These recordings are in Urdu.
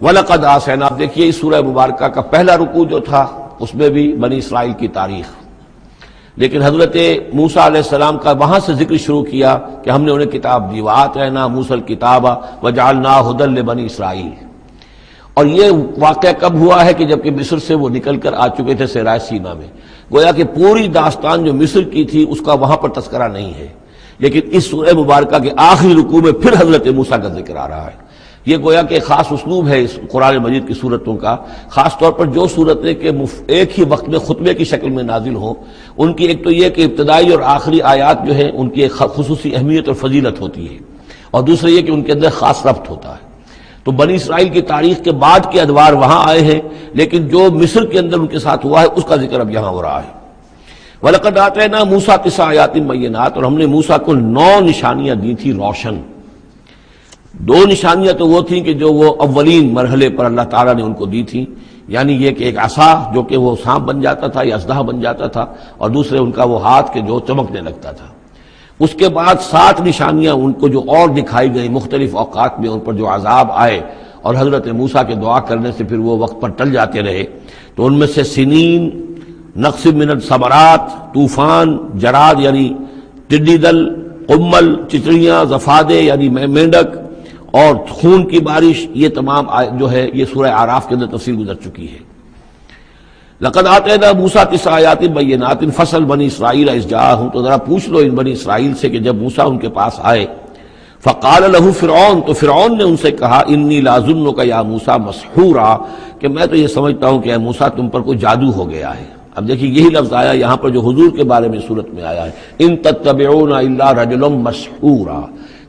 وَلَقَدْ آتَيْنَا، آپ دیکھیے اس سورہ مبارکہ کا پہلا رکوع جو تھا اس میں بھی بنی اسرائیل کی تاریخ، لیکن حضرت موسیٰ علیہ السلام کا وہاں سے ذکر شروع کیا کہ ہم نے انہیں کتاب دی، وَآتَيْنَا مُوسَى الْكِتَابَ وَجَعَلْنَاهُ هُدًى لِبَنِي اسرائیل۔ اور یہ واقعہ کب ہوا ہے کہ جبکہ مصر سے وہ نکل کر آ چکے تھے صحرائے سینا میں، گویا کہ پوری داستان جو مصر کی تھی اس کا وہاں پر تذکرہ نہیں ہے، لیکن اس سورہ مبارکہ کے آخری رکوع میں پھر حضرت موسیٰ کا ذکر آ رہا ہے۔ یہ گویا کہ خاص اسلوب ہے اس قرآن مجید کی صورتوں کا، خاص طور پر جو صورتیں کہ ایک ہی وقت میں خطبے کی شکل میں نازل ہوں، ان کی ایک تو یہ کہ ابتدائی اور آخری آیات جو ہیں ان کی ایک خصوصی اہمیت اور فضیلت ہوتی ہے، اور دوسرا یہ کہ ان کے اندر خاص ربط ہوتا ہے۔ تو بنی اسرائیل کی تاریخ کے بعد کے ادوار وہاں آئے ہیں، لیکن جو مصر کے اندر ان کے ساتھ ہوا ہے اس کا ذکر اب یہاں ہو رہا ہے۔ وَلَقَدْ آتَيْنَا مُوسَىٰ 9 آیَاتٍ بَيِّنَاتٍ، اور ہم نے موسیٰ کو 9 نشانیاں دی تھی روشن۔ 2 نشانیاں تو وہ تھیں کہ جو وہ اولین مرحلے پر اللہ تعالیٰ نے ان کو دی تھیں، یعنی یہ کہ ایک عصا جو کہ وہ سانپ بن جاتا تھا یا اژدہا بن جاتا تھا، اور دوسرے ان کا وہ ہاتھ کے جو چمکنے لگتا تھا۔ اس کے بعد 7 نشانیاں ان کو جو اور دکھائی گئی مختلف اوقات میں، ان پر جو عذاب آئے اور حضرت موسیٰ کے دعا کرنے سے پھر وہ وقت پر ٹل جاتے رہے، تو ان میں سے سنین، نقص من الثمرات، طوفان، جراد یعنی ٹڈی دل، قمل چچڑیاں، ضفادع یعنی مینڈک، اور خون کی بارش، یہ تمام جو ہے یہ سورہ اعراف کے اندر تفصیل گزر چکی ہے۔ لقد آتینا موسیٰ 9 آیات بینات فصل بنی اسرائیل اذ جاءہم، تو ذرا پوچھ لو ان بنی اسرائیل سے کہ جب موسیٰ ان کے پاس آئے، فقال له فرعون، تو فرعون نے ان سے کہا انی لاظنک یا موسیٰ مسحورا، کہ میں تو یہ سمجھتا ہوں کہ اے موسیٰ تم پر کوئی جادو ہو گیا ہے۔ اب دیکھیے یہی لفظ آیا یہاں پر جو حضور کے بارے میں صورت میں آیا ہے، ان تتبعون الا رجلا مسحورا،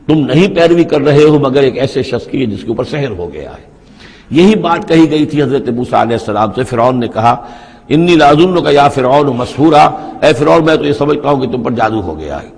تم نہیں پیروی کر رہے ہو مگر ایک ایسے شخص کی جس کے اوپر سحر ہو گیا ہے۔ یہی بات کہی گئی تھی حضرت موسیٰ علیہ السلام سے۔ فرعون نے کہا انی لاظنک یا فرعون مسحورا، اے فرعون میں تو یہ سمجھتا ہوں کہ تم پر جادو ہو گیا ہے۔